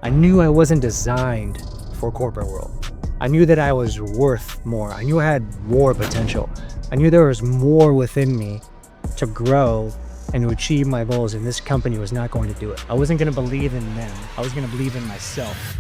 I knew I wasn't designed for corporate world. I knew that I was worth more. I knew I had more potential. I knew there was more within me to grow and to achieve my goals, and this company was not going to do it. I wasn't going to believe in them. I was going to believe in myself.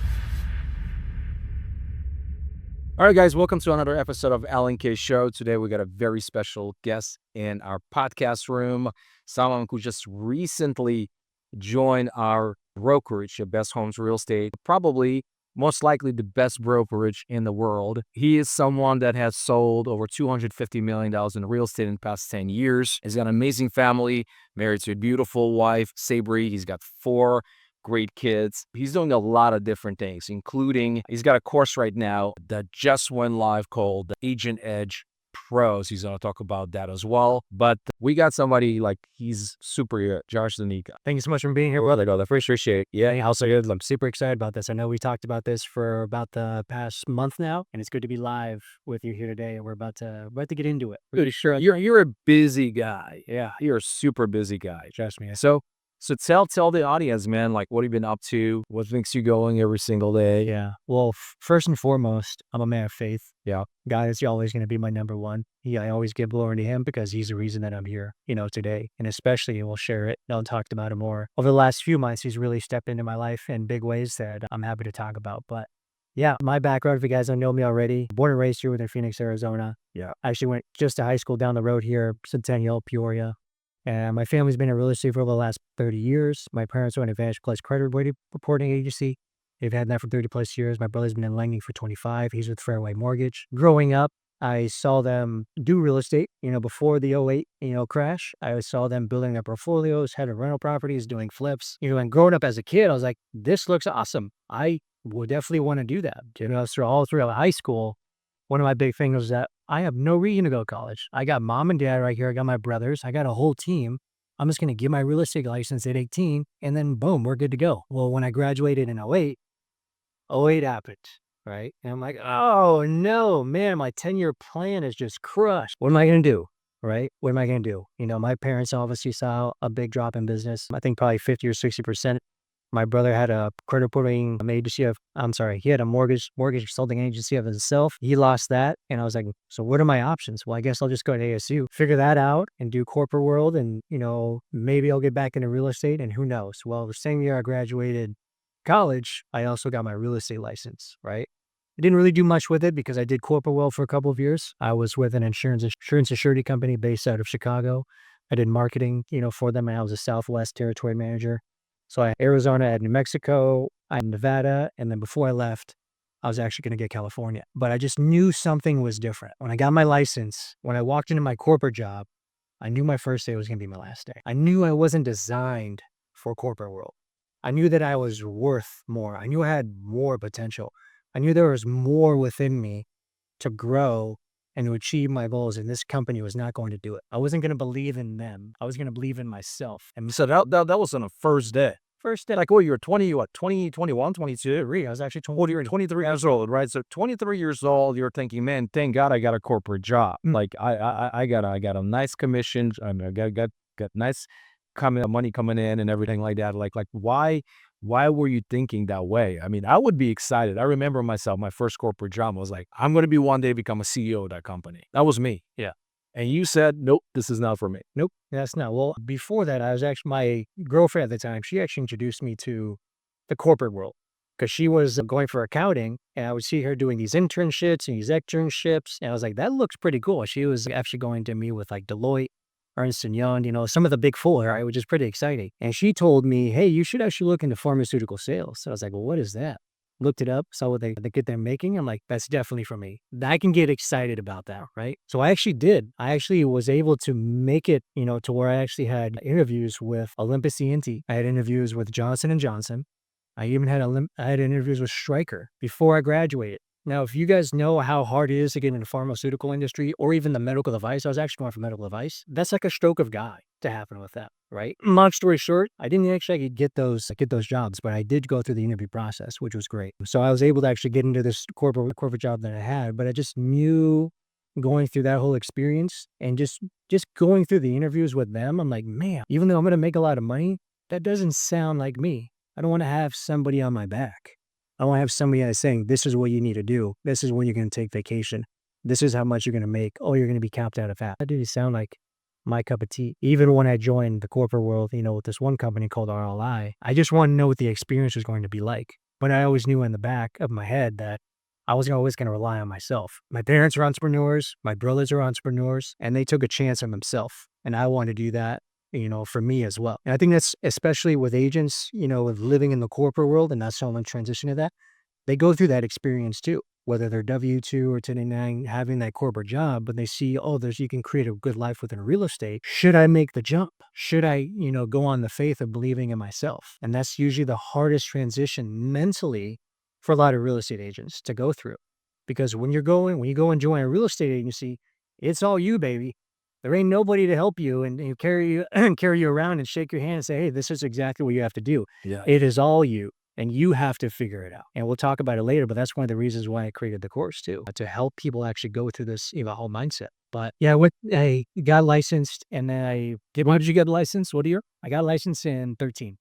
All right, guys, welcome to another episode of Alan K Show. Today, we got a very special guest in our podcast room, someone who just recently joined our brokerage at Best Homes Real Estate, probably most likely the best brokerage in the world. He is someone that has sold over $250 million in real estate in the past 10 years. He's got an amazing family, married to a beautiful wife, Sabri. He's got 4 great kids. He's doing a lot of different things, including he's got a course right now that just went live called Agent Edge Pros. He's going to talk about that as well. But we got somebody like he's super Josh Zanika. Thank you so much for being here. Well, I appreciate it. Yeah, also good. I'm super excited about this. I know we talked about this for about the past month now, and it's good to be live with you here today. And we're about to get into it. Pretty sure you're a busy guy. Yeah, you're a super busy guy. Trust me. So tell the audience, man, like what have you been up to? What makes you going every single day? Yeah. Well, first and foremost, I'm a man of faith. Yeah. God is always going to be my number one. I always give glory to him because he's the reason that I'm here, today. And especially we'll share it. I'll talk about it more. Over the last few months, he's really stepped into my life in big ways that I'm happy to talk about. But yeah, my background, if you guys don't know me already, born and raised here within Phoenix, Arizona. Yeah. I actually went just to high school down the road here, Centennial, Peoria. And my family's been in real estate for over the last 30 years. My parents own Advantage Plus credit reporting agency. They've had that for 30 plus years. My brother's been in lending for 25. He's with Fairway Mortgage. Growing up, I saw them do real estate, before the '08, crash. I saw them building their portfolios, having rental properties, doing flips. And growing up as a kid, I was like, this looks awesome. I would definitely want to do that. Throughout high school, one of my big things was that I have no reason to go to college. I got mom and dad right here. I got my brothers. I got a whole team. I'm just going to get my real estate license at 18 and then boom, we're good to go. Well, when I graduated in '08 happened, right? And I'm like, oh no, man, my 10-year plan is just crushed. What am I going to do? Right? What am I going to do? My parents obviously saw a big drop in business. I think probably 50 or 60%. My brother had a credit reporting agency he had a mortgage consulting agency of himself. He lost that. And I was like, so what are my options? Well, I guess I'll just go to ASU, figure that out and do corporate world. And, maybe I'll get back into real estate and who knows? Well, the same year I graduated college, I also got my real estate license, right? I didn't really do much with it because I did corporate world for a couple of years. I was with an insurance and surety company based out of Chicago. I did marketing, for them, and I was a Southwest territory manager. So I had Arizona, I had New Mexico, I had Nevada, and then before I left, I was actually going to get California. But I just knew something was different. When I got my license, when I walked into my corporate job, I knew my first day was going to be my last day. I knew I wasn't designed for corporate world. I knew that I was worth more. I knew I had more potential. I knew there was more within me to grow and to achieve my goals, and this company was not going to do it. I wasn't going to believe in them. I was going to believe in myself. And so that was on the first day. First day, like, you were 20, 21, 22? I was actually 20. Well, you're 23 years old, right? So 23 years old, you're thinking, man, thank God I got a corporate job. Like I got a nice commission. I got nice money coming in and everything like that. Like why were you thinking that way? I mean, I would be excited. I remember myself, my first corporate job was like, I'm going to be one day become a CEO of that company. That was me. Yeah. And you said, nope, this is not for me. Nope, that's not. Well, before that, I was actually, my girlfriend at the time, she actually introduced me to the corporate world because she was going for accounting and I would see her doing these internships and these externships. And I was like, that looks pretty cool. She was actually going to meet with like Deloitte, Ernst & Young, some of the big four, right, which is pretty exciting. And she told me, hey, you should actually look into pharmaceutical sales. So I was like, well, what is that? Looked it up, saw what they get they're making. I'm like, that's definitely for me. I can get excited about that, right? So I actually did. I actually was able to make it, to where I actually had interviews with Olympus ENT. I had interviews with Johnson & Johnson. I even had interviews with Stryker before I graduated. Now, if you guys know how hard it is to get in the pharmaceutical industry or even the medical device, I was actually going for medical device. That's like a stroke of God to happen with that, right? Long story short, I didn't actually get those jobs, but I did go through the interview process, which was great. So I was able to actually get into this corporate job that I had, but I just knew going through that whole experience and just going through the interviews with them, I'm like, man, even though I'm going to make a lot of money, that doesn't sound like me. I don't want to have somebody on my back. I want to have somebody that's saying, this is what you need to do. This is when you're going to take vacation. This is how much you're going to make. Oh, you're going to be capped out of that. That didn't sound like my cup of tea. Even when I joined the corporate world, with this one company called RLI, I just wanted to know what the experience was going to be like. But I always knew in the back of my head that I was always going to rely on myself. My parents are entrepreneurs. My brothers are entrepreneurs, and they took a chance on themselves. And I wanted to do that, for me as well. And I think that's especially with agents, with living in the corporate world and not someone transition to that, they go through that experience too, whether they're W-2 or 1099, having that corporate job, but they see, oh, you can create a good life within real estate. Should I make the jump? Should I, go on the faith of believing in myself? And that's usually the hardest transition mentally for a lot of real estate agents to go through. Because when you go and join a real estate agency, it's all you, baby. There ain't nobody to help you and carry you carry you around and shake your hand and say, hey, this is exactly what you have to do. Yeah. It is all you. And you have to figure it out. And we'll talk about it later, but that's one of the reasons why I created the course too, to help people actually go through this whole mindset. But yeah, I got licensed and then When did you get licensed? What year? I got licensed in 2013.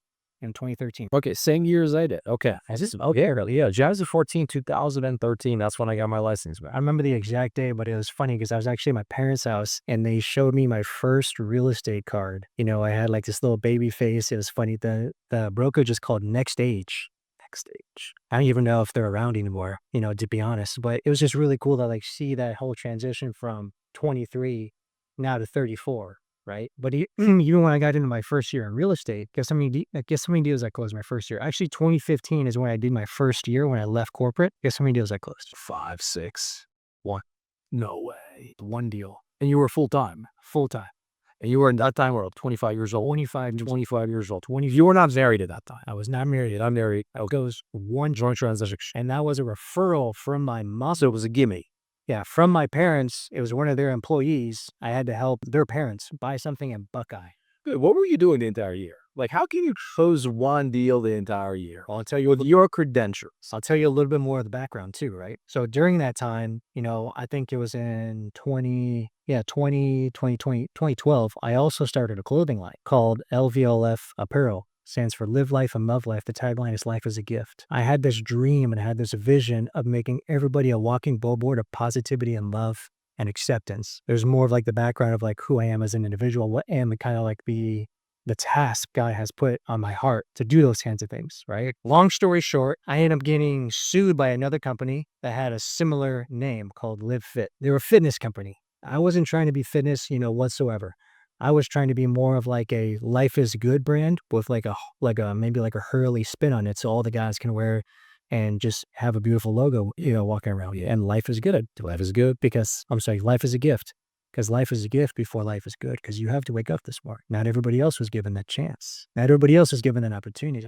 Okay, same year as I did. Okay. Is this Okay, really? Yeah, January 14, 2013. That's when I got my license back. I remember the exact day, but it was funny because I was actually at my parents' house and they showed me my first real estate card. I had like this little baby face. It was funny. The broker just called Next Stage. I don't even know if they're around anymore, to be honest. But it was just really cool to see that whole transition from 23 now to 34. Right. But even when I got into my first year in real estate, guess how many deals I closed my first year? Actually, 2015 is when I did my first year when I left corporate. Guess how many deals I closed? 5, 6, 1. No way. One deal. And you were full-time. Full-time. And you were in that time, 25 years old. 25 years old. You were not married at that time. I was not married. I'm married. It goes one Joint transaction. and that was a referral from my mom. So it was a gimme. Yeah, from my parents. It was one of their employees. I had to help their parents buy something in Buckeye. Good. What were you doing the entire year? Like, how can you close one deal the entire year? Well, I'll tell you With your credentials. I'll tell you a little bit more of the background too, right? So during that time, I think it was in 2012, I also started a clothing line called LVLF Apparel. Stands for Live Life and Love Life. The tagline is Life is a Gift. I had this dream and I had this vision of making everybody a walking billboard of positivity and love and acceptance. There's more of the background of who I am as an individual, what am kind of the task God has put on my heart to do those kinds of things, right? Long story short, I ended up getting sued by another company that had a similar name called Live Fit. They were a fitness company. I wasn't trying to be fitness, whatsoever. I was trying to be more of a Life is Good brand with maybe a Hurley spin on it, so all the guys can wear and just have a beautiful logo, walking around. Yeah. And life is good. Life is good. Life is a gift. Because life is a gift before life is good. Because you have to wake up this morning. Not everybody else was given that chance. Not everybody else was given an opportunity.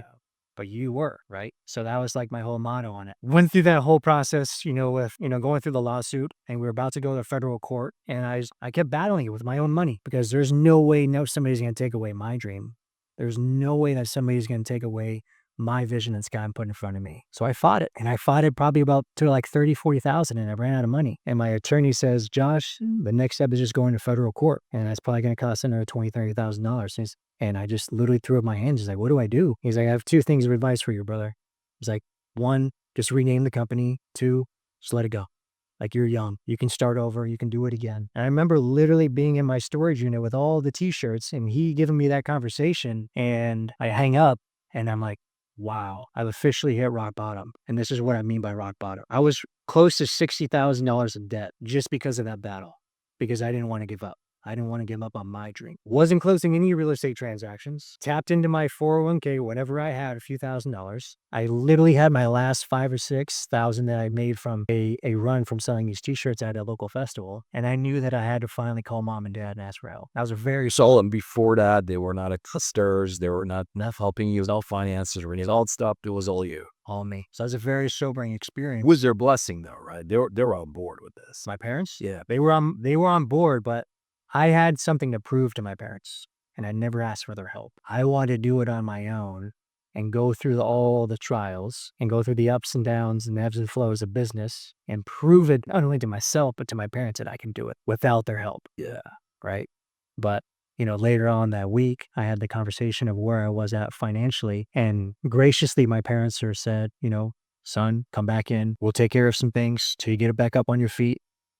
But you were, right? So that was my whole motto on it. Went through that whole process, with, going through the lawsuit, and we were about to go to federal court. And I kept battling it with my own money because there's no way somebody's going to take away my dream. There's no way that somebody's going to take away my vision that God put in front of me. So I fought it, and I fought it probably about to 30, 40,000, and I ran out of money. And my attorney says, Josh, the next step is just going to federal court. And that's probably going to cost another $20,000, $30,000. And I just literally threw up my hands. He's like, what do I do? He's like, I have two things of advice for you, brother. He's like, one, just rename the company. Two, just let it go. You're young. You can start over. You can do it again. And I remember literally being in my storage unit with all the t-shirts and he giving me that conversation, and I hang up and I'm like, wow, I've officially hit rock bottom. And this is what I mean by rock bottom. I was close to $60,000 in debt just because of that battle, because I didn't want to give up. I didn't want to give up on my dream. Wasn't closing any real estate transactions. Tapped into my 401k whenever I had a few $1,000s. I literally had my last 5 or 6,000 that I made from a run from selling these t-shirts at a local festival. And I knew that I had to finally call mom and dad and ask for help. That was a very And before that, they were not clusters. They were not enough helping you. It was all finances or any all stuff. It was all you. all me. So it was a very sobering experience. It was their blessing though, right? They were on board with this. My parents? Yeah. They were on board, but I had something to prove to my parents, and I never asked for their help. I wanted to do it on my own and go through all the trials and go through the ups and downs and ebbs and flows of business and prove it not only to myself, but to my parents that I can do it without their help. Yeah. Right. But, Later on that week, I had the conversation of where I was at financially. And graciously, my parents said, son, come back in. We'll take care of some things till you get it back up on your feet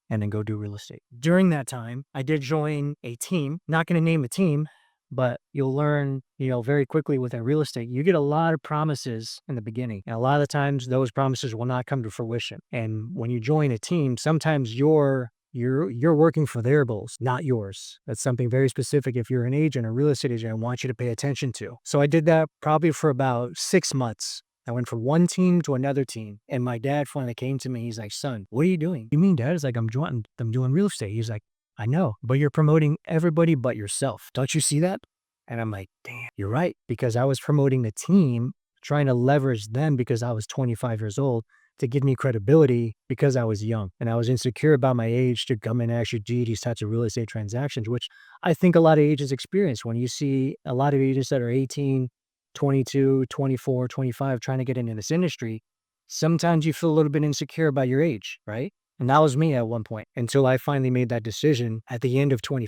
and then go do real estate. During that time, I did join a team. Not going to name a team, but you'll learn, very quickly with that real estate, you get a lot of promises in the beginning. And a lot of the times those promises will not come to fruition. And when you join a team, sometimes you're working for their goals, not yours. That's something very specific. If you're an agent, a real estate agent, I want you to pay attention to. So I did that probably for about 6 months. I went from one team to another team. And my dad finally came to me. He's like, son, what are you doing? You mean, Dad? It's like, I'm doing real estate. He's like, I know, but you're promoting everybody but yourself. Don't you see that? And I'm like, damn, you're right. Because I was promoting the team, trying to leverage them because I was 25 years old to give me credibility because I was young. And I was insecure about my age to come in and actually do these types of real estate transactions, which I think a lot of agents experience. When you see a lot of agents that are 18, 22, 24, 25 trying to get into this industry, sometimes you feel a little bit insecure about your age, right? And that was me at one point until I finally made that decision at the end of 15.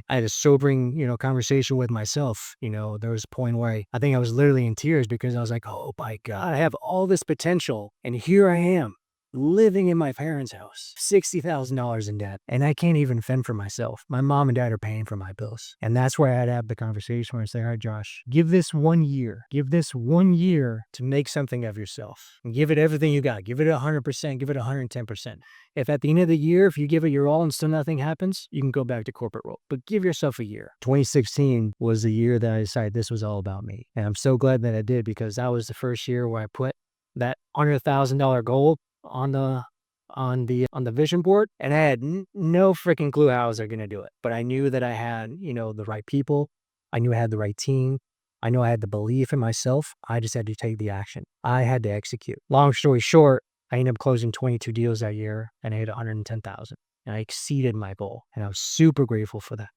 I had a sobering, conversation with myself. There was a point where I think I was literally in tears because I was like, oh my God, I have all this potential. And here I am living in my parents' house, $60,000 in debt, and I can't even fend for myself. My mom and dad are paying for my bills. And that's where I had to have the conversation where I say, all right, Josh, give this 1 year. Give this 1 year to make something of yourself. And give it everything you got. Give it 100%. Give it 110%. If at the end of the year, if you give it your all and still nothing happens, you can go back to corporate world. But give yourself a year. 2016 was the year that I decided this was all about me. And I'm so glad that I did because that was the first year where I put that $100,000 goal on the vision board, and I had no freaking clue how I was going to do it. But I knew that I had, the right people. I knew I had the right team. I knew I had the belief in myself. I just had to take the action. I had to execute. Long story short, I ended up closing 22 deals that year, and I hit 110,000. And I exceeded my goal, and I was super grateful for that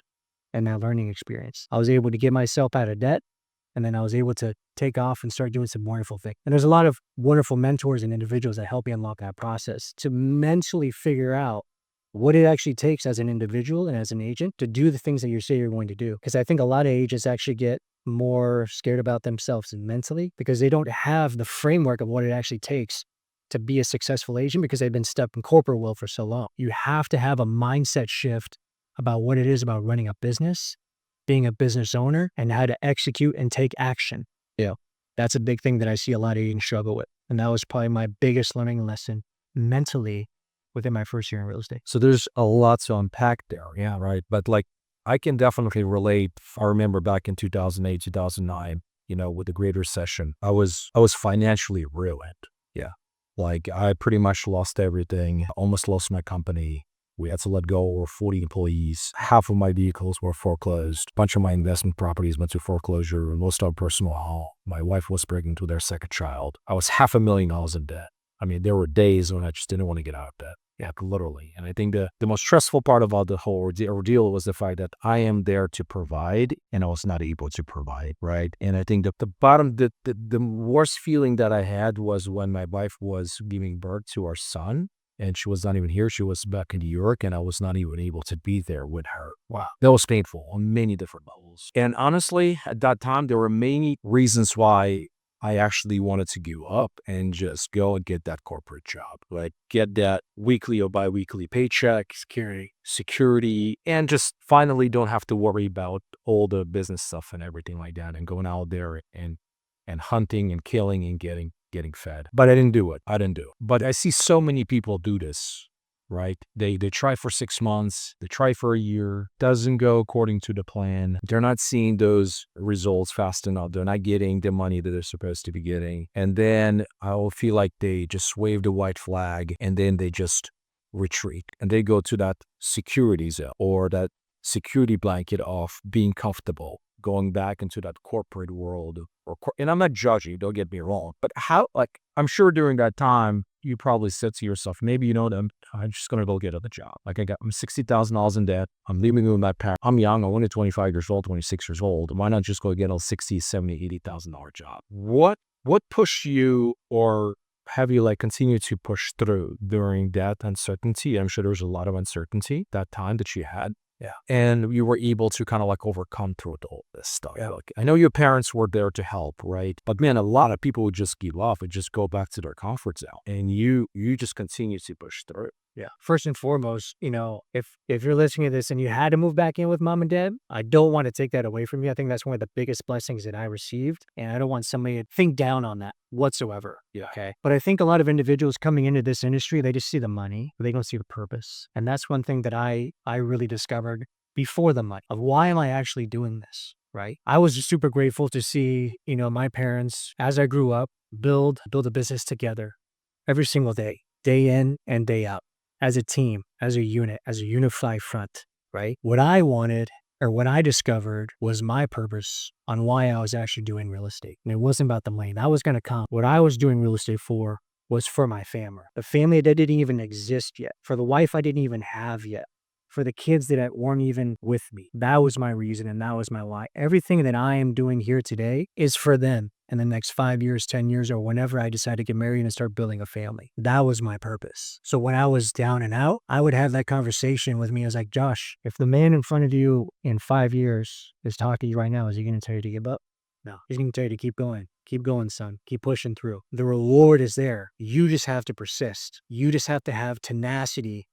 and that learning experience. I was able to get myself out of debt. And then I was able to take off and start doing some wonderful things. And there's a lot of wonderful mentors and individuals that help me unlock that process to mentally figure out what it actually takes as an individual and as an agent to do the things that you say you're going to do. Because I think a lot of agents actually get more scared about themselves mentally because they don't have the framework of what it actually takes to be a successful agent because they've been stuck in corporate world for so long. You have to have a mindset shift about what it is about running a business, being a business owner, and how to execute and take action. That's a big thing that I see a lot of agents struggle with. And that was probably my biggest learning lesson mentally within my first year in real estate. So there's a lot to unpack there. Yeah, right. But I can definitely relate. I remember back in 2008, 2009, with the Great Recession, I was financially ruined. Yeah. I pretty much lost everything, almost lost my company. We had to let go over 40 employees. Half of my vehicles were foreclosed. A bunch of my investment properties went to foreclosure. Most of our personal home. My wife was pregnant with their second child. I was $500,000 in debt. I mean, there were days when I just didn't want to get out of debt. Yeah, literally. And I think the most stressful part about the whole ordeal was the fact that I am there to provide and I was not able to provide, right? And I think the worst feeling that I had was when my wife was giving birth to our son. And she was not even here. She was back in New York, and I was not even able to be there with her. Wow. That was painful on many different levels. And honestly, at that time, there were many reasons why I actually wanted to give up and just go and get that corporate job. Get that weekly or bi-weekly paycheck, security, and just finally don't have to worry about all the business stuff and everything like that and going out there and hunting and killing and getting fed. But I didn't do it. But I see so many people do this, right? They try for 6 months, they try for a year, doesn't go according to the plan. They're not seeing those results fast enough. They're not getting the money that they're supposed to be getting. And then I will feel like they just wave the white flag and then they just retreat and they go to that security zone or that security blanket of being comfortable, going back into that corporate world. And I'm not judging, don't get me wrong, but I'm sure during that time, you probably said to yourself, maybe, I'm just going to go get another job. I'm $60,000 in debt. I'm living with my parents. I'm young. I'm only 25 years old, 26 years old. Why not just go get a $60,000, $70,000, $80,000 job? What pushed you, or have you continued to push through during that uncertainty? I'm sure there was a lot of uncertainty that time that you had. Yeah. And you were able to kind of like overcome through all this stuff. Yeah. Like, I know your parents were there to help, right? But man, a lot of people would just give up and just go back to their comfort zone. And you just continue to push through. Yeah. First and foremost, if you're listening to this and you had to move back in with mom and dad, I don't want to take that away from you. I think that's one of the biggest blessings that I received. And I don't want somebody to think down on that whatsoever. Yeah. Okay. But I think a lot of individuals coming into this industry, they just see the money, but they don't see the purpose. And that's one thing that I really discovered before the money of why am I actually doing this? Right. I was just super grateful to see, my parents as I grew up build a business together every single day in and day out, as a team, as a unit, as a unified front, right? What I wanted or what I discovered was my purpose on why I was actually doing real estate. And it wasn't about the money. That was going to come. What I was doing real estate for was for my family, the family that didn't even exist yet, for the wife I didn't even have yet, for the kids that weren't even with me. That was my reason and that was my why. Everything that I am doing here today is for them in the next 5 years, 10 years, or whenever I decide to get married and start building a family. That was my purpose. So when I was down and out, I would have that conversation with me. I was like, Josh, if the man in front of you in 5 years is talking to you right now, is he going to tell you to give up? No, he's going to tell you to keep going. Keep going, son. Keep pushing through. The reward is there. You just have to persist. You just have to have tenacity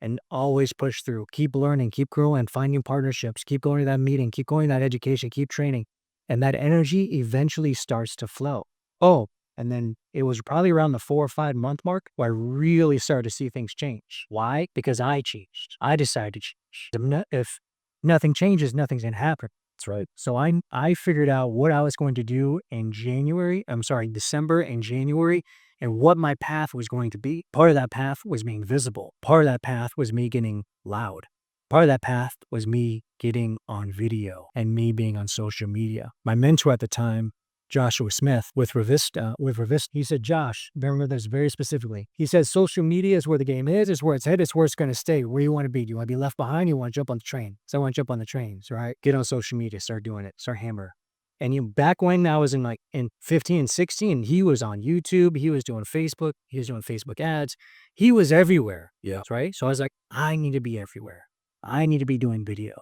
and always push through. Keep learning, keep growing, finding partnerships, keep going to that meeting, keep going to that education, keep training. And that energy eventually starts to flow. Oh, and then it was probably around the 4 or 5 month mark where I really started to see things change. Why? Because I changed. I decided to change. If nothing changes, nothing's going to happen. That's right. So I figured out what I was going to do in December and January, and what my path was going to be. Part of that path was being visible. Part of that path was me getting loud. Part of that path was me getting on video and me being on social media. My mentor at the time, Joshua Smith with Revista, he said, Josh, remember this very specifically. He said, social media is where the game is, it's where it's headed, it's where it's going to stay. Where you want to be? Do you want to be left behind? You want to jump on the train? So I want to jump on the trains, right? Get on social media, start doing it, start hammer. And back when I was in 15 and 16, he was on YouTube, he was doing Facebook, he was doing Facebook ads. He was everywhere. Yeah. Right? So I was like, I need to be everywhere. I need to be doing video.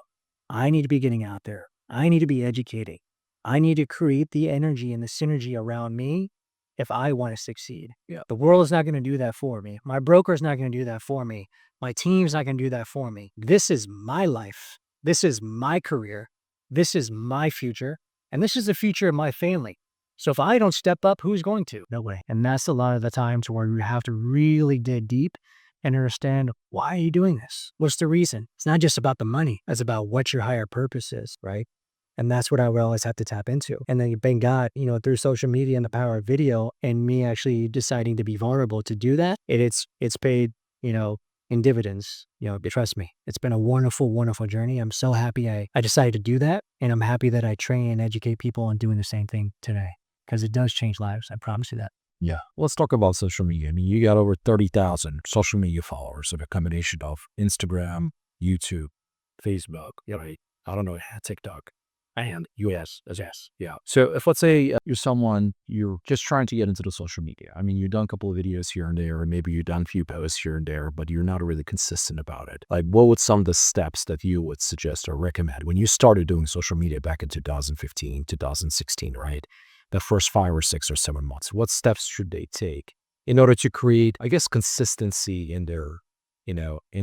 I need to be getting out there. I need to be educating. I need to create the energy and the synergy around me if I want to succeed. Yeah. The world is not going to do that for me. My broker is not going to do that for me. My team's not going to do that for me. This is my life. This is my career. This is my future. And this is the future of my family. So if I don't step up, who's going to? No way. And that's a lot of the times where you have to really dig deep and understand, why are you doing this? What's the reason? It's not just about the money. It's about what your higher purpose is, right? And that's what I will always have to tap into. And then thank God, through social media and the power of video and me actually deciding to be vulnerable to do that, it's paid, in dividends. Trust me, it's been a wonderful, wonderful journey. I'm so happy I decided to do that. And I'm happy that I train and educate people on doing the same thing today, because it does change lives. I promise you that. Yeah. Let's talk about social media. I mean, you got over 30,000 social media followers of a combination of Instagram, YouTube, Facebook, right? I don't know, TikTok. And yes. Yeah. So if let's say you're someone, you're just trying to get into the social media. I mean, you've done a couple of videos here and there, or maybe you've done a few posts here and there, but you're not really consistent about it. Like, what would some of the steps that you would suggest or recommend when you started doing social media back in 2015, 2016, right? The first 5 or 6 or 7 months, what steps should they take in order to create, I guess, consistency in their, in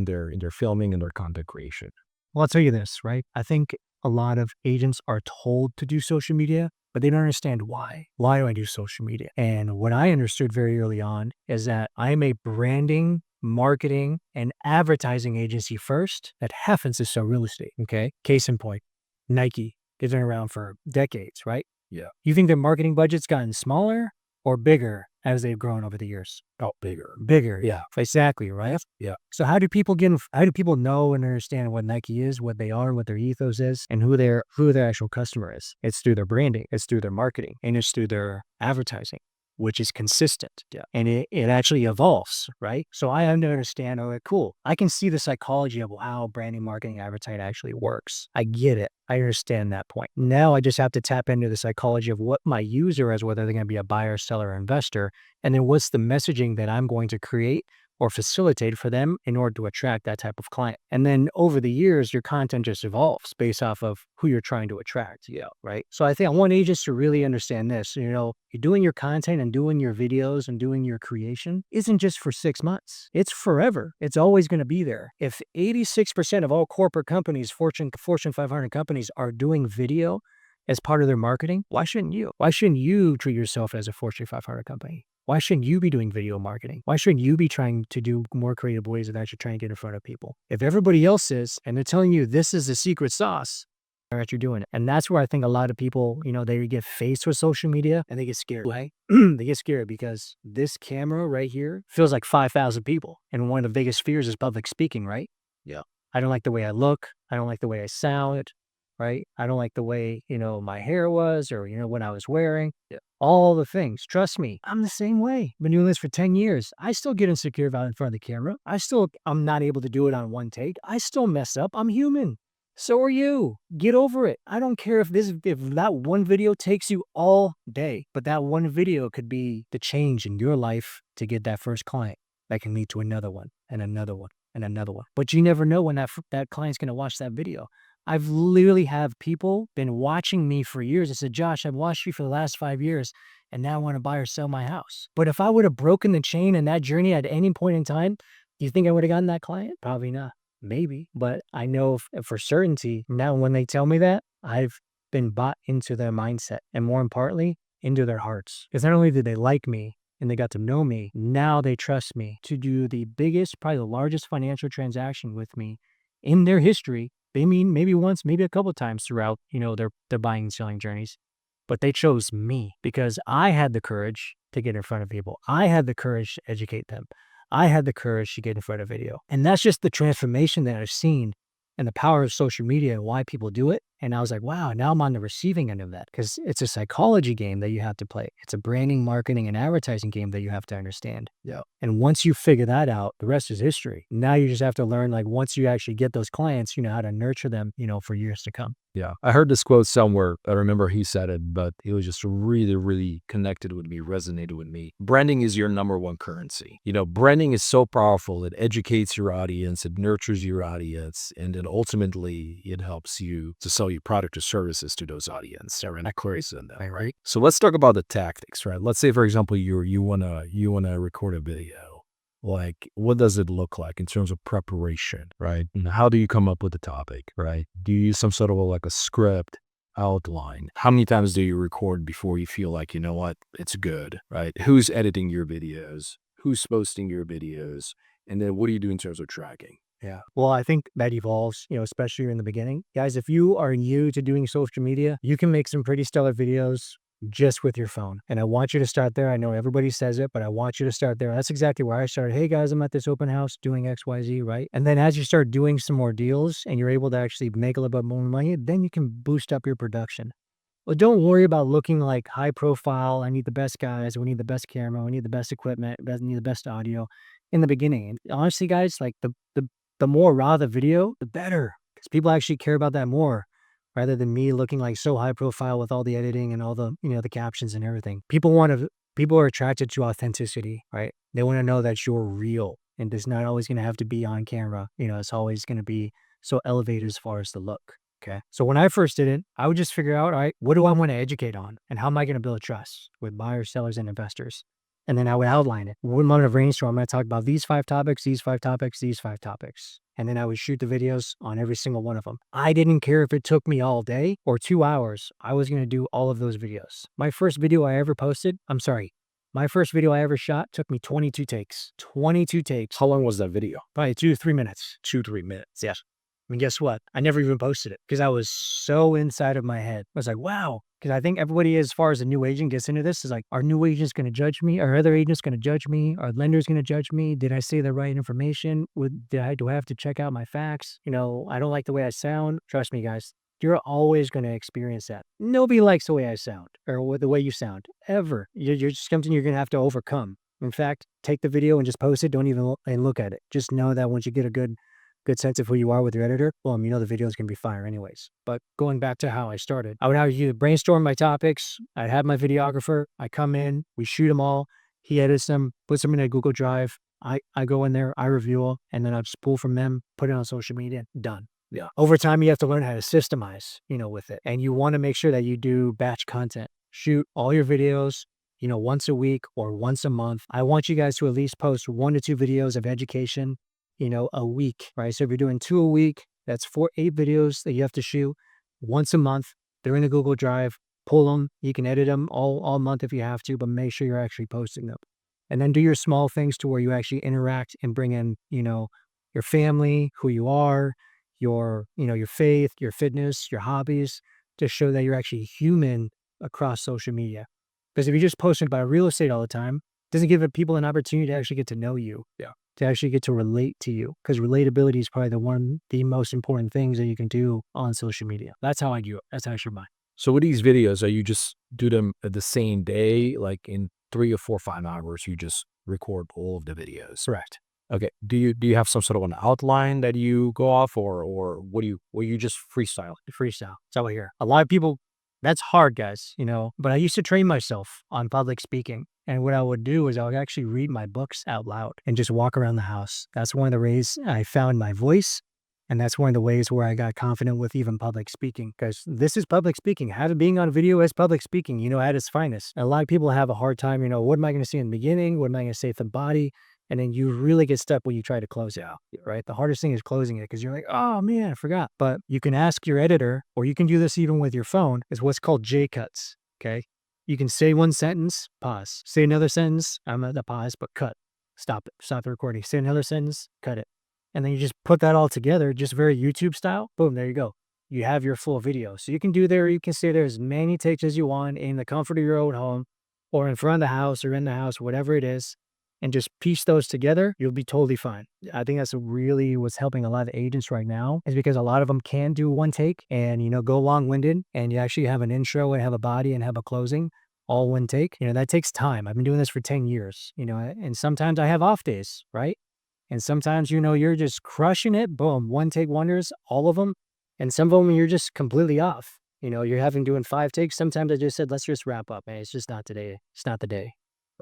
their filming and their content creation? Well, I'll tell you this, right? I think a lot of agents are told to do social media, but they don't understand why. Why do I do social media? And what I understood very early on is that I am a branding, marketing, and advertising agency first that happens to sell real estate. Okay. Case in point, Nike. They've been around for decades, right? Yeah. You think their marketing budget's gotten smaller or bigger as they've grown over the years? Oh, bigger. Bigger. Yeah. Exactly, right? Yeah. So how do people know and understand what Nike is, what they are, what their ethos is, and who their actual customer is? It's through their branding, it's through their marketing, and it's through their advertising, which is consistent. Yeah. And it actually evolves, right? So I have to understand, cool. I can see the psychology of how branding, marketing, advertising actually works. I get it. I understand that point. Now I just have to tap into the psychology of what my user is, whether they're going to be a buyer, seller, or investor. And then what's the messaging that I'm going to create or facilitate for them in order to attract that type of client. And then over the years, your content just evolves based off of who you're trying to attract. Yeah. Right. So I think I want agents to really understand this. You're doing your content and doing your videos and doing your creation isn't just for 6 months. It's forever. It's always going to be there. If 86% of all corporate companies, Fortune 500 companies are doing video as part of their marketing, why shouldn't you? Why shouldn't you treat yourself as a Fortune 500 company? Why shouldn't you be doing video marketing? Why shouldn't you be trying to do more creative ways of actually trying to get in front of people? If everybody else is, and they're telling you this is the secret sauce, why aren't you doing it? And that's where I think a lot of people, they get faced with social media and they get scared. Right? They get scared because this camera right here feels like 5,000 people. And one of the biggest fears is public speaking, right? Yeah. I don't like the way I look. I don't like the way I sound. Right? I don't like the way, my hair was or, what I was wearing. Yeah. All the things. Trust me, I'm the same way. Been doing this for 10 years. I still get insecure about in front of the camera. I'm not able to do it on one take. I still mess up. I'm human. So are you. Get over it. I don't care if that one video takes you all day, but that one video could be the change in your life to get that first client that can lead to another one and another one and another one. But you never know when that client's going to watch that video. I've literally have people been watching me for years. I said, Josh, I've watched you for the last 5 years and now I want to buy or sell my house. But if I would have broken the chain in that journey at any point in time, do you think I would have gotten that client? Probably not. Maybe. But I know for certainty now when they tell me that, I've been bought into their mindset and more importantly, into their hearts. Because not only did they like me and they got to know me, now they trust me to do the biggest, probably the largest financial transaction with me in their history. They mean maybe once, maybe a couple of times throughout, their buying and selling journeys. But they chose me because I had the courage to get in front of people. I had the courage to educate them. I had the courage to get in front of video. And that's just the transformation that I've seen and the power of social media and why people do it. And I was like, wow, now I'm on the receiving end of that because it's a psychology game that you have to play. It's a branding, marketing, and advertising game that you have to understand. Yeah. And once you figure that out, the rest is history. Now you just have to learn, once you actually get those clients, how to nurture them, for years to come. Yeah. I heard this quote somewhere. I remember he said it, but it was just really, really connected with me, resonated with me. Branding is your number one currency. Branding is so powerful. It educates your audience. It nurtures your audience. And then ultimately it helps you to sell your product or services to those audience. That queries in them, right? So let's talk about the tactics, right? Let's say, for example, you wanna record a video. What does it look like in terms of preparation, right? And how do you come up with the topic, right? Do you use some sort of a script outline? How many times do you record before you feel like, it's good, right? Who's editing your videos? Who's posting your videos? And then what do you do in terms of tracking? Yeah. Well, I think that evolves, especially in the beginning. Guys, if you are new to doing social media, you can make some pretty stellar videos just with your phone. And I want you to start there. I know everybody says it, but I want you to start there. That's exactly where I started. Hey guys, I'm at this open house doing XYZ, right? And then as you start doing some more deals and you're able to actually make a little bit more money, then you can boost up your production. Well, don't worry about looking like high profile. I need the best guys. We need the best camera. We need the best equipment. We need the best audio in the beginning. And honestly, guys, the more raw the video, the better. Because people actually care about that more rather than me looking like so high profile with all the editing and all the, the captions and everything. People are attracted to authenticity, right? They want to know that you're real and it's not always going to have to be on camera. It's always going to be so elevated as far as the look. Okay. So when I first did it, I would just figure out, all right, what do I want to educate on? And how am I going to build trust with buyers, sellers, and investors? And then I would outline it. One month of brainstorm, I'm going to talk about these 5 topics, these 5 topics, these 5 topics. And then I would shoot the videos on every single one of them. I didn't care if it took me all day or 2 hours. I was going to do all of those videos. My first video I ever shot took me 22 takes. 22 takes. How long was that video? Probably 2 to 3 minutes. 2 to 3 minutes. Yeah. I mean, guess what? I never even posted it because I was so inside of my head. I was like, wow. Because I think everybody, as far as a new agent gets into this, is like, are new agents going to judge me? Are other agents going to judge me? Are lenders going to judge me? Did I say the right information? Do I have to check out my facts? I don't like the way I sound. Trust me, guys. You're always going to experience that. Nobody likes the way I sound or the way you sound, ever. You're just something you're going to have to overcome. In fact, take the video and just post it. Don't even look at it. Just know that once you get a good sense of who you are with your editor, well, the video is going to be fire anyways. But going back to how I started, I would have you brainstorm my topics. I'd have my videographer. I come in, we shoot them all. He edits them, puts them in a Google Drive. I go in there, I review them, and then I just pull from them, put it on social media, done. Yeah. Over time, you have to learn how to systemize, with it. And you want to make sure that you do batch content. Shoot all your videos, once a week or once a month. I want you guys to at least post 1 to 2 videos of education, a week, right? So if you're doing 2 a week, that's 8 videos that you have to shoot once a month. They're in the Google Drive. Pull them. You can edit them all month if you have to, but make sure you're actually posting them. And then do your small things to where you actually interact and bring in, your family, who you are, your faith, your fitness, your hobbies, to show that you're actually human across social media. Because if you're just posting about real estate all the time, it doesn't give people an opportunity to actually get to know you. Yeah. To actually get to relate to you. Because relatability is probably the most important things that you can do on social media. That's how I do it. That's actually mine. So with these videos, are you just do them at the same day, like in 3 or 4 or 5 hours, you just record all of the videos? Correct. Okay. Do you have some sort of an outline that you go off, or what do you just freestyle? Freestyle. That's all I hear. A lot of people, that's hard, guys, but I used to train myself on public speaking. And what I would do is I would actually read my books out loud and just walk around the house. That's one of the ways I found my voice. And that's one of the ways where I got confident with even public speaking, because this is public speaking. Being on video is public speaking, at its finest. And a lot of people have a hard time, what am I going to say in the beginning? What am I going to say at the body? And then you really get stuck when you try to close it out, right? The hardest thing is closing it, because you're like, oh man, I forgot. But you can ask your editor, or you can do this even with your phone, is what's called J-cuts, okay? You can say one sentence, pause. Say another sentence, I'm at the pause, but cut. Stop it. Stop the recording. Say another sentence, cut it. And then you just put that all together, just very YouTube style. Boom, there you go. You have your full video. So you can you can stay there as many takes as you want in the comfort of your own home, or in front of the house, or in the house, whatever it is, and just piece those together. You'll be totally fine. I think that's really what's helping a lot of agents right now, is because a lot of them can do one take and, go long-winded, and you actually have an intro and have a body and have a closing, all one take. That takes time. I've been doing this for 10 years, and sometimes I have off days, right? And sometimes, you're just crushing it. Boom, one take wonders, all of them. And some of them, you're just completely off. You're having doing 5 takes. Sometimes I just said, let's just wrap up, man. It's just not today. It's not the day,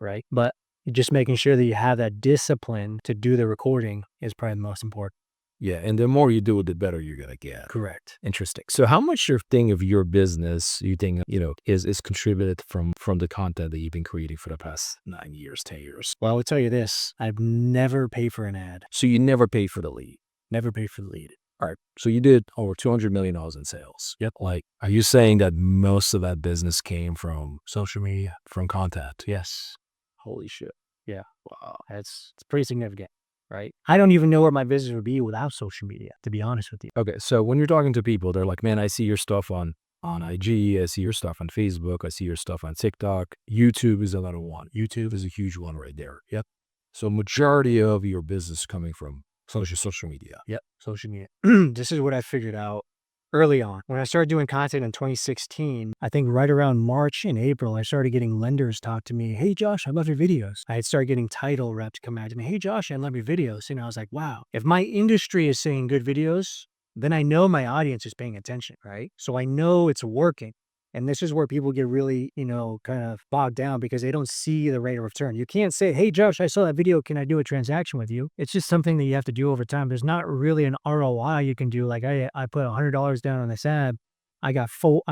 right? But just making sure that you have that discipline to do the recording is probably the most important. Yeah, and the more you do it, the better you're gonna get. Correct. Interesting. So how much of your business you think, is contributed from the content that you've been creating for the past 9 years, 10 years? Well, I will tell you this. I've never paid for an ad. So you never pay for the lead. Never paid for the lead. All right. So you did over $200 million in sales. Yep. Like, are you saying that most of that business came from Social media. from content? Yes. Holy shit. Yeah. Wow. It's pretty significant, right? I don't even know where my business would be without social media, to be honest with you. Okay. So when you're talking to people, they're like, man, I see your stuff on IG. I see your stuff on Facebook. I see your stuff on TikTok. YouTube is another one. YouTube is a huge one right there. Yep. So majority of your business is coming from social media. Yep, social media. This is what I figured out early on. When I started doing content in 2016, I think right around March and April, I started getting lenders talk to me. Hey, Josh, I love your videos. I had started getting title reps come out to me. Hey, Josh, I love your videos. And I was like, wow, if my industry is saying good videos, then I know my audience is paying attention, right? So I know it's working. And this is where people get really, kind of bogged down, because they don't see the rate of return. You can't say, hey, Josh, I saw that video. Can I do a transaction with you? It's just something that you have to do over time. There's not really an ROI you can do. Like I put $100 down on this ad. I got 4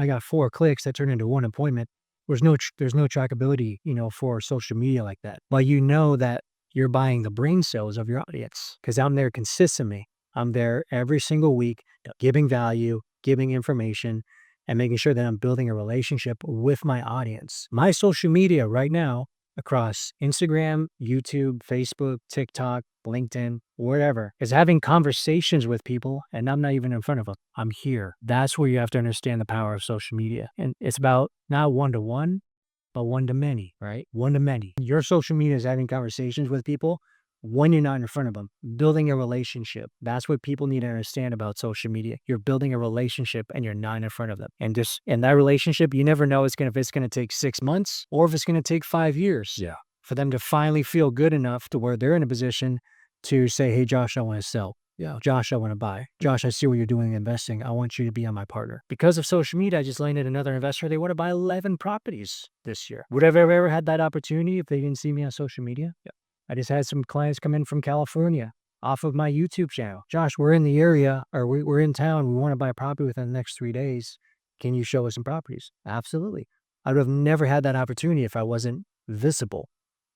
clicks that turned into 1 appointment. There's no trackability, for social media like that. But you know that you're buying the brain cells of your audience, because I'm there consistently. I'm there every single week, giving value, giving information, and making sure that I'm building a relationship with my audience. My social media right now, across Instagram, YouTube, Facebook, TikTok, LinkedIn, whatever, is having conversations with people, and I'm not even in front of them. I'm here. That's where you have to understand the power of social media. And it's about not one-to-one, but one-to-many, right? One-to-many. Your social media is having conversations with people when you're not in front of them, building a relationship. That's what people need to understand about social media. You're building a relationship and you're not in front of them. And just in that relationship, you never know if it's going to take 6 months or if it's going to take 5 years. Yeah. For them to finally feel good enough to where they're in a position to say, hey, Josh, I want to sell. Yeah, Josh, I want to buy. Josh, I see what you're doing in investing. I want you to be on my partner. Because of social media, I just landed another investor. They want to buy 11 properties this year. Would I have ever had that opportunity if they didn't see me on social media? Yeah. I just had some clients come in from California off of my YouTube channel. Josh, we're in the area, or we're in town. We want to buy a property within the next 3 days. Can you show us some properties? Absolutely. I would have never had that opportunity if I wasn't visible,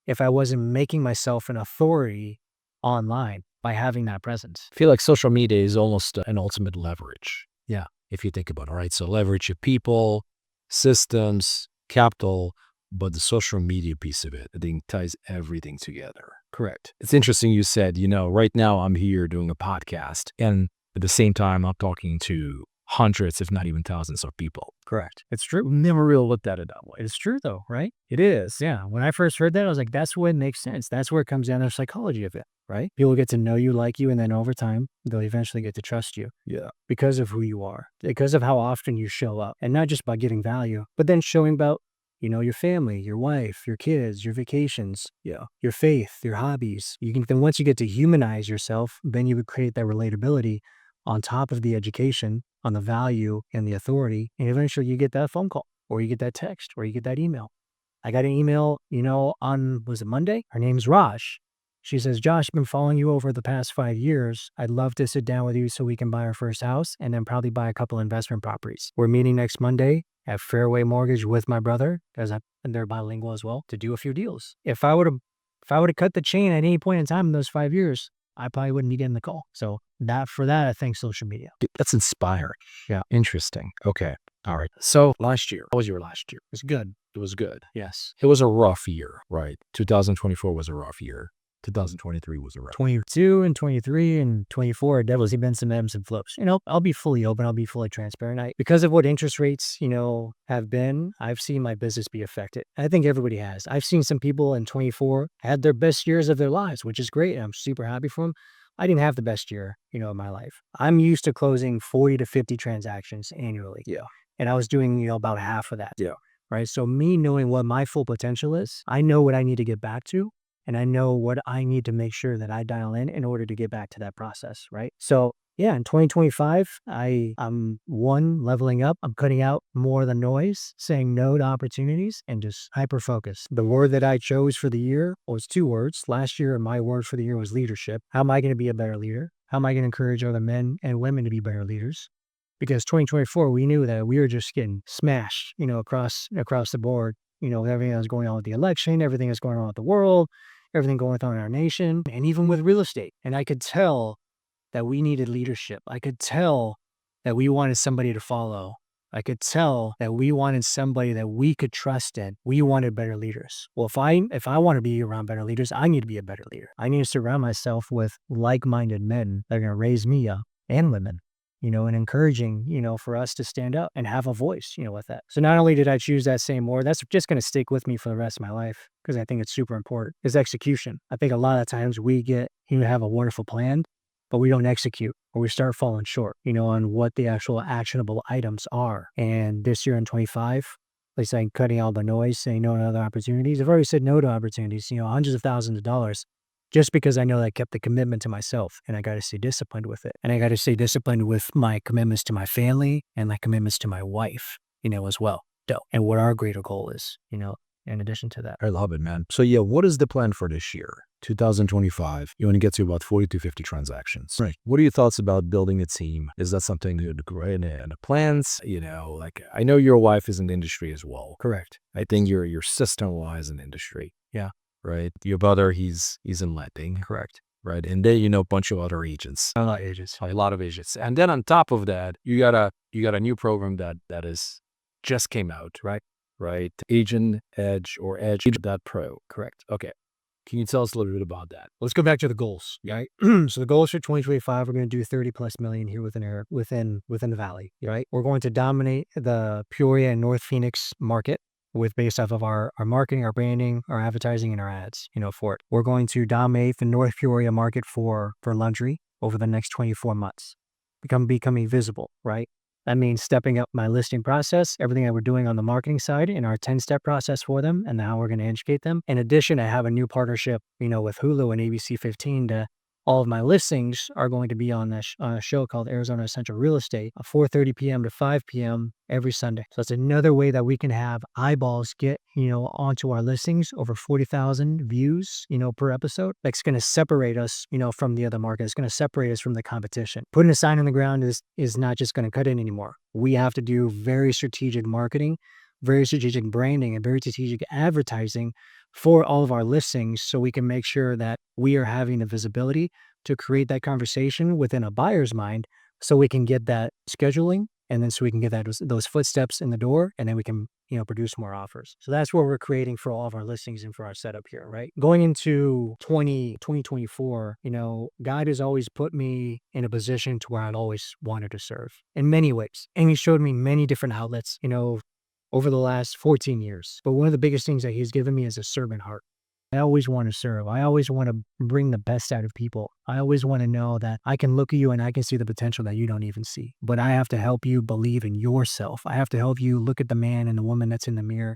if I wasn't making myself an authority online by having that presence. I feel like social media is almost an ultimate leverage. Yeah. If you think about it, right? So leverage of people, systems, capital, but the social media piece of it, I think ties everything together. Correct. It's interesting you said, right now I'm here doing a podcast, and at the same time I'm talking to hundreds, if not even thousands of people. Correct. It's true. Never really looked at it that way. It's true though, right? It is. Yeah. When I first heard that, I was like, that's what makes sense. That's where it comes down to the psychology of it, right? People get to know you, like you, and then over time, they'll eventually get to trust you. Yeah. Because of who you are, because of how often you show up, and not just by getting value, but then showing about, your family, your wife, your kids, your vacations, your faith, your hobbies. Then once you get to humanize yourself, then you would create that relatability on top of the education, on the value and the authority. And eventually you get that phone call, or you get that text, or you get that email. I got an email, was it Monday? Her name's Raj. She says, Josh, I've been following you over the past 5 years. I'd love to sit down with you so we can buy our first house and then probably buy a couple investment properties. We're meeting next Monday at Fairway Mortgage with my brother, because they're bilingual as well, to do a few deals. If I would have cut the chain at any point in time in those 5 years, I probably wouldn't be getting the call. So for that, I thank social media. That's inspiring. Yeah. Interesting. Okay. All right. So last year, how was your last year? It's good. It was good. Yes. It was a rough year, right? 2024 was a rough year. 2023 was a rough. 22 and 23 and 24, definitely been some ebbs and flows. I'll be fully open. I'll be fully transparent. Because of what interest rates, have been, I've seen my business be affected. I think everybody has. I've seen some people in 24 had their best years of their lives, which is great. And I'm super happy for them. I didn't have the best year, of my life. I'm used to closing 40 to 50 transactions annually. Yeah. And I was doing, about half of that. Yeah. Right. So me knowing what my full potential is, I know what I need to get back to. And I know what I need to make sure that I dial in order to get back to that process, right? So yeah, in 2025, I'm leveling up. I'm cutting out more of the noise, saying no to opportunities, and just hyper focus. The word that I chose for the year was 2 words. Last year, my word for the year was leadership. How am I going to be a better leader? How am I going to encourage other men and women to be better leaders? Because 2024, we knew that we were just getting smashed, across the board. Everything that's going on with the election, everything that's going on with the world, everything going on in our nation, and even with real estate. And I could tell that we needed leadership. I could tell that we wanted somebody to follow. I could tell that we wanted somebody that we could trust in. We wanted better leaders. Well, if I want to be around better leaders, I need to be a better leader. I need to surround myself with like-minded men that are going to raise me up, and women, and encouraging, for us to stand up and have a voice, with that. So not only did I choose that same word, that's just going to stick with me for the rest of my life, because I think it's super important, is execution. I think a lot of times we have a wonderful plan, but we don't execute, or we start falling short, on what the actual actionable items are. And this year in 25, like saying, cutting out the noise, saying no to other opportunities. I've already said no to opportunities, hundreds of thousands of dollars, just because I know that I kept the commitment to myself, and I got to stay disciplined with it. And I got to stay disciplined with my commitments to my family and my commitments to my wife, as well. And what our greater goal is, in addition to that. I love it, man. So yeah, what is the plan for this year? 2025, you want to get to about 40 to 50 transactions. Right. What are your thoughts about building a team? Is that something that in the plans? I know your wife is in the industry as well. Correct. I think your sister-in-law is in industry. Yeah. Right. Your brother, he's in lending. Correct. Right. And then, a bunch of other agents. A lot of agents. A lot of agents. And then on top of that, you got a new program that is just came out, right? Right. Agent Edge or Edge.pro. Correct. Okay. Can you tell us a little bit about that? Let's go back to the goals, right? So the goals for 2025, we're going to do 30 plus million here within the valley, right? We're going to dominate the Peoria and North Phoenix market based off of our marketing, our branding, our advertising, and our ads, for it. We're going to dominate the North Peoria market for luxury over the next 24 months, becoming visible, right? That means stepping up my listing process, everything that we're doing on the marketing side, and our 10-step process for them, and how we're going to educate them. In addition, I have a new partnership, with Hulu and ABC 15 to all of my listings are going to be on a show called Arizona Essential Real Estate, 4:30 p.m. to 5 p.m. every Sunday. So that's another way that we can have eyeballs get, onto our listings, over 40,000 views, per episode. That's going to separate us, from the other market. It's going to separate us from the competition. Putting a sign on the ground is not just going to cut it anymore. We have to do very strategic marketing, very strategic branding, and very strategic advertising for all of our listings, so we can make sure that we are having the visibility to create that conversation within a buyer's mind, so we can get that scheduling, and then so we can get those footsteps in the door, and then we can produce more offers. So that's what we're creating for all of our listings and for our setup here, right? Going into 2024, God has always put me in a position to where I'd always wanted to serve in many ways, and He showed me many different outlets, over the last 14 years. But one of the biggest things that He's given me is a servant heart. I always want to serve. I always want to bring the best out of people. I always want to know that I can look at you and I can see the potential that you don't even see. But I have to help you believe in yourself. I have to help you look at the man and the woman that's in the mirror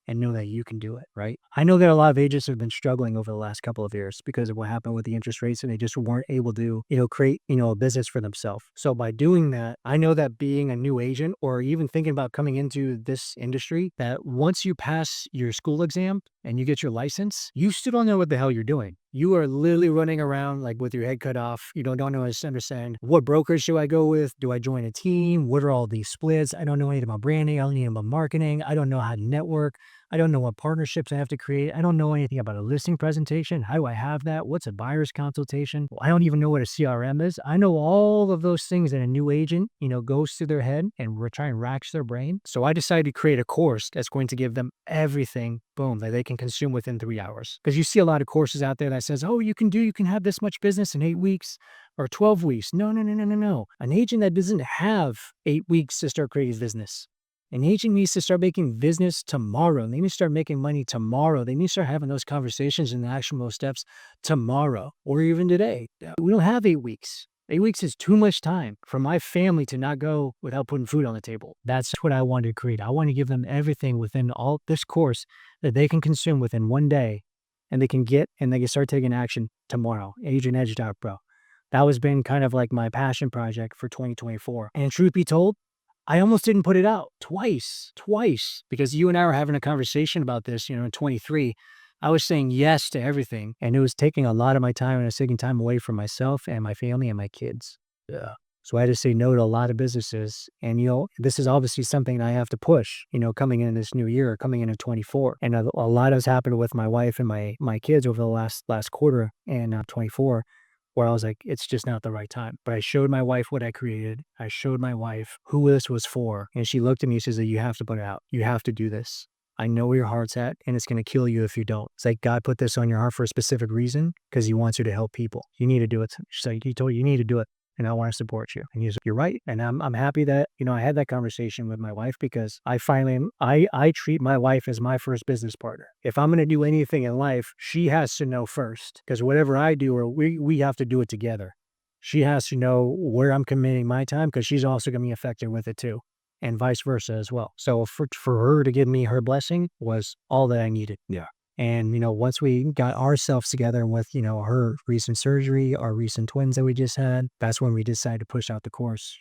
and know that you can do it, right? I know that a lot of agents have been struggling over the last couple of years because of what happened with the interest rates, and they just weren't able to, create, a business for themselves. So by doing that, I know that being a new agent, or even thinking about coming into this industry, that once you pass your school exam and you get your license, you still don't know what the hell you're doing. You are literally running around like with your head cut off. You don't know, understand what brokers should I go with? Do I join a team? What are all these splits? I don't know anything about branding. I don't know anything about marketing. I don't know how to network. I don't know what partnerships I have to create. I don't know anything about a listing presentation. How do I have that? What's a buyer's consultation? I don't even know what a CRM is. I know all of those things that a new agent, goes through their head and we're trying to rack their brain. So I decided to create a course that's going to give them everything, boom, that they can consume within 3 hours. Because you see a lot of courses out there that says, oh, you can have this much business in 8 weeks or 12 weeks. No. An agent that doesn't have 8 weeks to start creating his business. An agent needs to start making business tomorrow. They need to start making money tomorrow. They need to start having those conversations and the actionable steps tomorrow or even today. We don't have 8 weeks. 8 weeks is too much time for my family to not go without putting food on the table. That's what I wanted to create. I want to give them everything within all this course that they can consume within one day, and they can start taking action tomorrow. AgentEdge.pro. That was been kind of like my passion project for 2024. And truth be told, I almost didn't put it out twice, because you and I were having a conversation about this, in 23. I was saying yes to everything, and it was taking a lot of my time, and it was taking time away from myself and my family and my kids. Yeah. So I had to say no to a lot of businesses. And, this is obviously something I have to push, coming in this new year, coming into 24. And a lot has happened with my wife and my kids over the last quarter and 24. Where I was like, it's just not the right time. But I showed my wife what I created. I showed my wife who this was for. And she looked at me and she said, you have to put it out. You have to do this. I know where your heart's at, and it's going to kill you if you don't. It's like God put this on your heart for a specific reason, because He wants you to help people. You need to do it. So He told you need to do it, and I want to support you. And you're right. And I'm happy that, I had that conversation with my wife, because I treat my wife as my first business partner. If I'm going to do anything in life, she has to know first, because whatever I do, or we have to do it together. She has to know where I'm committing my time, because she's also going to be affected with it too. And vice versa as well. So for her to give me her blessing was all that I needed. Yeah. And, once we got ourselves together with, her recent surgery, our recent twins that we just had, that's when we decided to push out the course,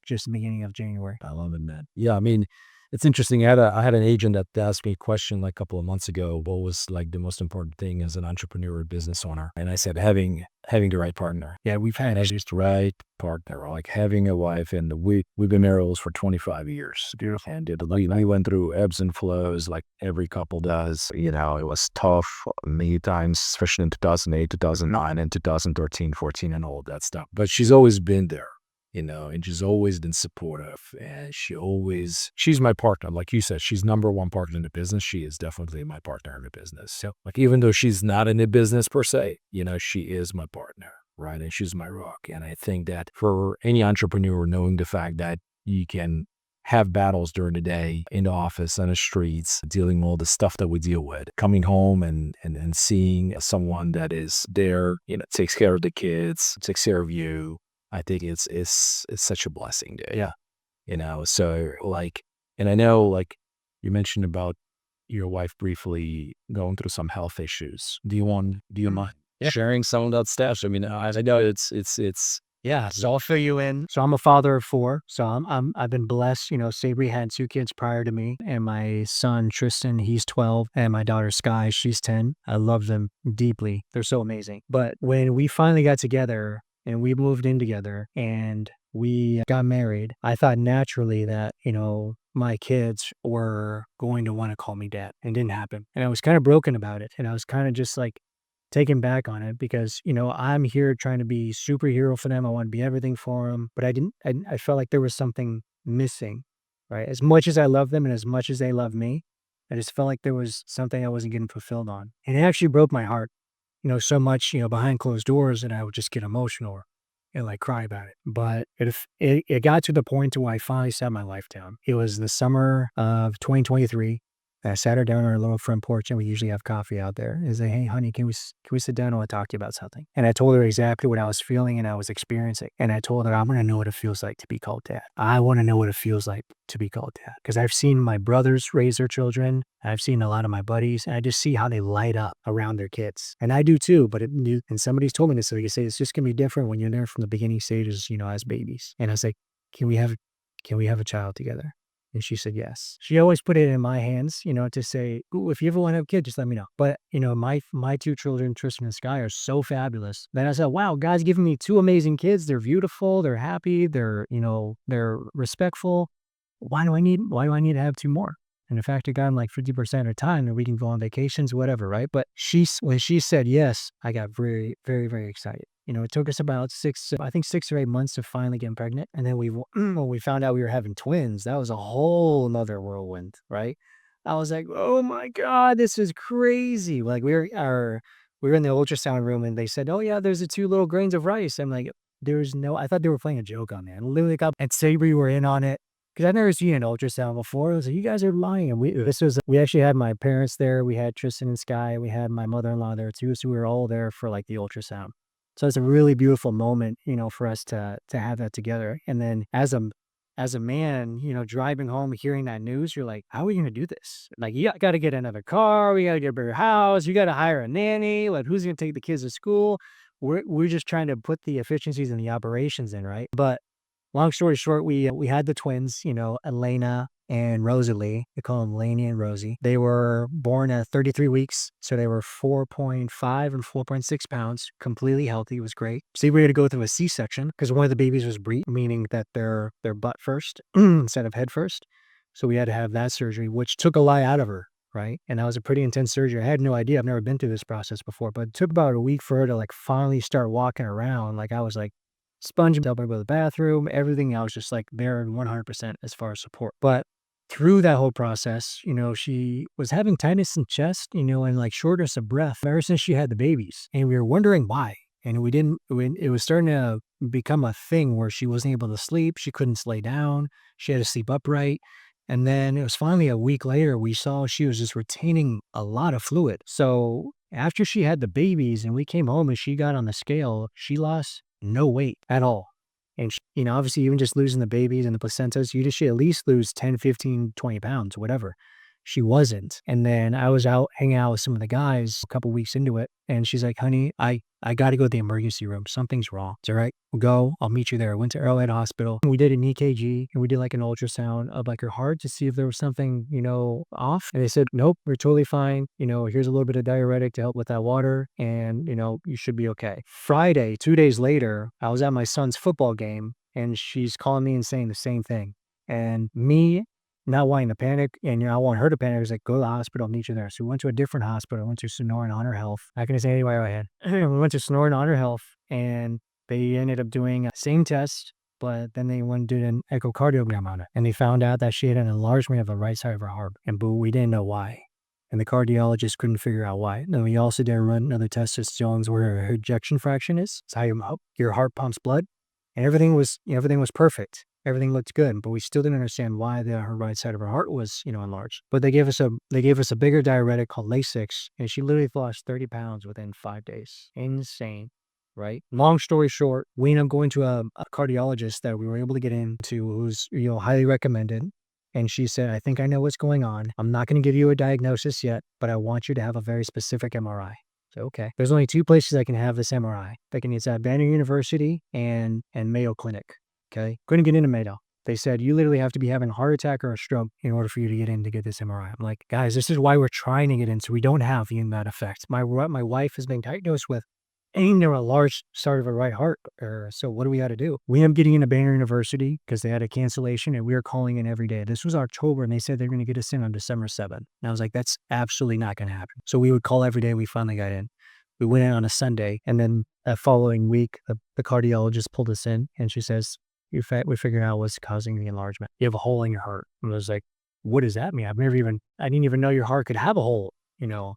just the beginning of January. I love it, man. Yeah, I mean, it's interesting. I had an agent that asked me a question like a couple of months ago. What was like the most important thing as an entrepreneur or business owner? And I said, having the right partner. Yeah, we've had just the right partner, like having a wife. And we've been married for 25 years. Beautiful. And we went through ebbs and flows like every couple does. It was tough many times, especially in 2008, 2009, and 2013, 14, and all that stuff. But she's always been there. And she's always been supportive, and she's my partner. Like you said, she's number one partner in the business. She is definitely my partner in the business. So like, even though she's not in the business per se, she is my partner, right? And she's my rock. And I think that for any entrepreneur, knowing the fact that you can have battles during the day in the office, on the streets, dealing with all the stuff that we deal with, coming home and seeing someone that is there, takes care of the kids, takes care of you. I think it's such a blessing, dude. Yeah. So like, and I know like you mentioned about your wife briefly going through some health issues. Do you mind sharing some of that stuff. I mean, I know it's Yeah, so I'll fill you in. So I'm a father of 4. So I've been blessed. Sabri had 2 kids prior to me, and my son Tristan, he's 12, and my daughter Sky, she's 10. I love them deeply. They're so amazing. But when we finally got together and we moved in together and we got married, I thought naturally that, my kids were going to want to call me dad. And it didn't happen. And I was kind of broken about it. And I was kind of just like taken back on it because, I'm here trying to be superhero for them. I want to be everything for them. But I felt like there was something missing, right? As much as I love them and as much as they love me, I just felt like there was something I wasn't getting fulfilled on. And it actually broke my heart, so much, behind closed doors that I would just get emotional and like cry about it. But it got to the point to where I finally sat my life down. It was the summer of 2023. I sat her down on our little front porch, and we usually have coffee out there. And say, "Hey, honey, can we sit down? I want to talk to you about something." And I told her exactly what I was feeling and I was experiencing. And I told her, I'm going to know what it feels like to be called dad. I want to know what it feels like to be called dad. Because I've seen my brothers raise their children. I've seen a lot of my buddies, and I just see how they light up around their kids. And I do too, but and somebody's told me this, so you say it's just going to be different when you're there from the beginning stages, as babies. And I was like, can we have a child together? And she said yes. She always put it in my hands, to say, "Ooh, if you ever want to have kids, just let me know." But, my 2 children, Tristan and Sky, are so fabulous. Then I said, wow, God's given me 2 amazing kids. They're beautiful. They're happy. They're respectful. Why do I need to have 2 more? And in fact, it got them like 50% of the time that we can go on vacations, whatever, right? But when she said yes, I got very, very, very excited. It took us about 6 or 8 months to finally get pregnant. And then when we found out we were having twins, that was a whole nother whirlwind, right? I was like, oh my God, this is crazy. Like we were in the ultrasound room and they said, oh yeah, there's the 2 little grains of rice. I'm like, I thought they were playing a joke on me. I literally got, and Sabri were in on it. Because I've never seen an ultrasound before. I was like, you guys are lying. And we actually had my parents there. We had Tristan and Sky. We had my mother-in-law there too. So we were all there for like the ultrasound. So it's a really beautiful moment, for us to have that together. And then as a man, driving home, hearing that news, you're like, how are we going to do this? Like, you got to get another car. We got to get a bigger house. You got to hire a nanny. Like, who's going to take the kids to school? We're just trying to put the efficiencies and the operations in, right? But long story short, we had the twins, Elena and Rosalie. We call them Lainey and Rosie. They were born at 33 weeks. So they were 4.5 and 4.6 pounds, completely healthy. It was great. So we had to go through a C-section because one of the babies was breech, meaning that their butt first instead of head first. So we had to have that surgery, which took a lot out of her. Right. And that was a pretty intense surgery. I had no idea. I've never been through this process before, but it took about a week for her to like finally start walking around. Like I was like, sponge, help her go to the bathroom, everything. I was just like there 100% as far as support. But through that whole process, she was having tightness in chest, and like shortness of breath ever since she had the babies. And we were wondering why. And it was starting to become a thing where she wasn't able to sleep. She couldn't lay down. She had to sleep upright. And then it was finally a week later, we saw she was just retaining a lot of fluid. So after she had the babies and we came home and she got on the scale, she lost no weight at all. And, obviously even just losing the babies and the placentas, you should at least lose 10, 15, 20 pounds, whatever. She wasn't. And then I was out hanging out with some of the guys a couple weeks into it. And she's like, honey, I got to go to the emergency room. Something's wrong. It's all right. We'll go. I'll meet you there. I went to Arrowhead Hospital. We did an EKG and we did like an ultrasound of like her heart to see if there was something, off. And they said, nope, we're totally fine. Here's a little bit of diuretic to help with that water. And, you should be okay. Friday, 2 days later, I was at my son's football game and she's calling me and saying the same thing. And me not wanting to panic, and I want her to panic. I was like, go to the hospital, I'll meet you there. So we went to a different hospital. I went to Sonoran Honor Health. I can say anywhere I had. We went to Sonoran Honor Health, and they ended up doing the same test, but then they went and did an echocardiogram on it, and they found out that she had an enlargement of the right side of her heart, but we didn't know why. And the cardiologist couldn't figure out why. Then we also did run another test to show where her ejection fraction is. It's how your heart pumps blood, and everything was perfect. Everything looked good, but we still didn't understand why her right side of her heart was, enlarged. But they gave us a bigger diuretic called Lasix, and she literally lost 30 pounds within 5 days. Insane, right? Long story short, we ended up going to a cardiologist that we were able to get into, who's highly recommended. And she said, I think I know what's going on. I'm not going to give you a diagnosis yet, but I want you to have a very specific MRI. So, okay. There's only 2 places I can have this MRI. It's at Banner University and Mayo Clinic. Okay. Couldn't get into Mayo. They said, you literally have to be having a heart attack or a stroke in order for you to get in to get this MRI. I'm like, guys, this is why we're trying to get in so we don't have the that effect. My wife has been diagnosed with a large start of a right heart. So what do we got to do? We ended up getting into Banner University because they had a cancellation and we were calling in every day. This was October and they said they're going to get us in on December 7th. And I was like, that's absolutely not going to happen. So we would call every day. We finally got in. We went in on a Sunday and then that following week, the cardiologist pulled us in and she says, we figured out what's causing the enlargement. You have a hole in your heart. And I was like, what does that mean? I didn't even know your heart could have a hole,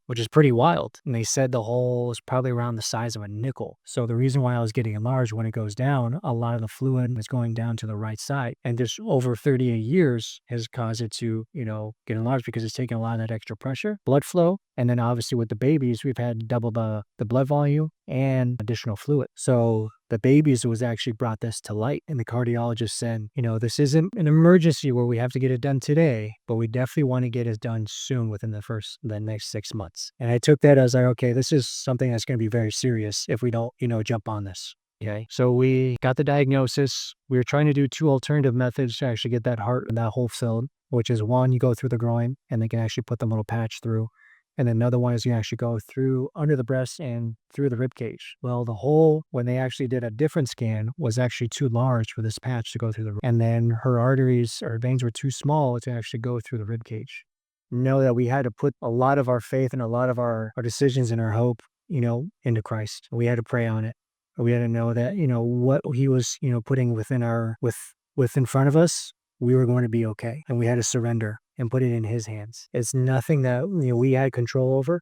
which is pretty wild. And they said the hole is probably around the size of a nickel. So the reason why I was getting enlarged, when it goes down, a lot of the fluid is going down to the right side. And just over 38 years has caused it to, get enlarged because it's taking a lot of that extra pressure, blood flow. And then obviously with the babies, we've had double the blood volume and additional fluid. So the babies was actually brought this to light. And the cardiologist said, this isn't an emergency where we have to get it done today, but we definitely want to get it done soon within the next 6 months. And I took that as like, okay, this is something that's going to be very serious if we don't, jump on this. Okay. So we got the diagnosis. We were trying to do 2 alternative methods to actually get that heart and that hole filled, which is one, you go through the groin and they can actually put the little patch through. And then another one is you actually go through under the breast and through the rib cage. Well, the hole, when they actually did a different scan, was actually too large for this patch to go through the. And then her arteries or veins were too small to actually go through the rib cage. Know that we had to put a lot of our faith and a lot of our decisions and our hope, into Christ. We had to pray on it. We had to know that, what he was, putting within front of us, we were going to be okay. And we had to surrender and put it in his hands. It's nothing that we had control over,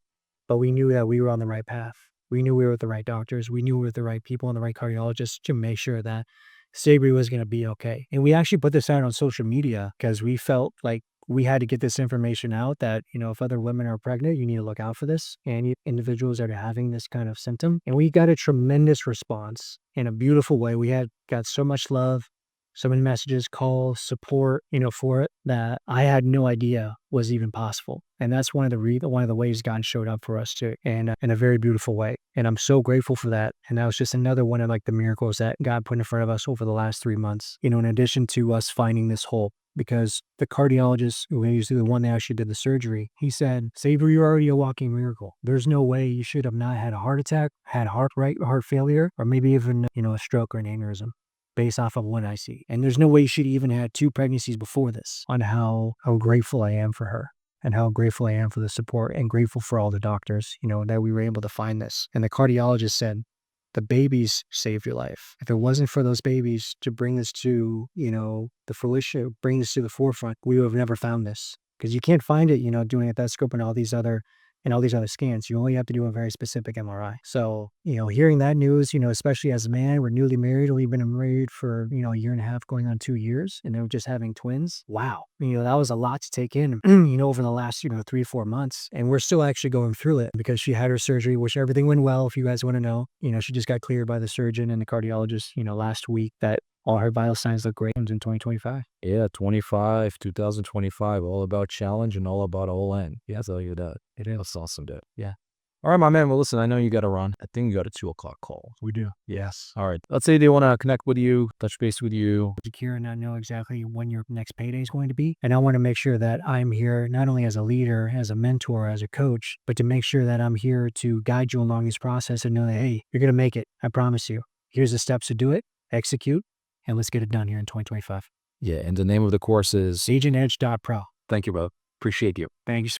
but we knew that we were on the right path. We knew we were with the right doctors. We knew we were with the right people and the right cardiologists to make sure that Sabri was going to be okay. And we actually put this out on social media because we felt like we had to get this information out that, if other women are pregnant, you need to look out for this. And individuals that are having this kind of symptom. And we got a tremendous response in a beautiful way. We got so much love, so many messages, calls, support, for it that I had no idea was even possible. And that's one of the ways God showed up for us too, and in a very beautiful way. And I'm so grateful for that. And that was just another one of like the miracles that God put in front of us over the last 3 months, in addition to us finding this hole. Because the cardiologist, who is the one that actually did the surgery, he said, Sabri, you're already a walking miracle. There's no way you should have not had a heart attack, had heart failure, or maybe even, a stroke or an aneurysm, based off of what I see. And there's no way she even had 2 pregnancies before this. On how grateful I am for her and how grateful I am for the support and grateful for all the doctors, that we were able to find this. And the cardiologist said, the babies saved your life. If it wasn't for those babies to bring this to, the fruition, bring this to the forefront, we would have never found this. Because you can't find it, doing a stethoscope and all these other scans. You only have to do a very specific MRI. So, hearing that news, especially as a man, we're newly married. We've been married for, a year and a half, going on 2 years, and then we're just having twins. Wow. That was a lot to take in, over the last, 3-4 months. And we're still actually going through it because she had her surgery, which everything went well. If you guys want to know, she just got cleared by the surgeon and the cardiologist, last week that all her vital signs look great in 2025. Yeah, 2025, all about challenge and all about all in. Yeah, I'll tell you that. It is. That's awesome, dude. Yeah. All right, my man. Well, listen, I know you got to run. I think you got a 2:00 call. We do. Yes. All right. Let's say they want to connect with you, touch base with you. Secure and not know exactly when your next payday is going to be. And I want to make sure that I'm here not only as a leader, as a mentor, as a coach, but to make sure that I'm here to guide you along this process and know that, hey, you're going to make it. I promise you. Here's the steps to do it, execute, and let's get it done here in 2025. Yeah, and the name of the course is AgentEdge.pro. Thank you, bro. Appreciate you. Thank you.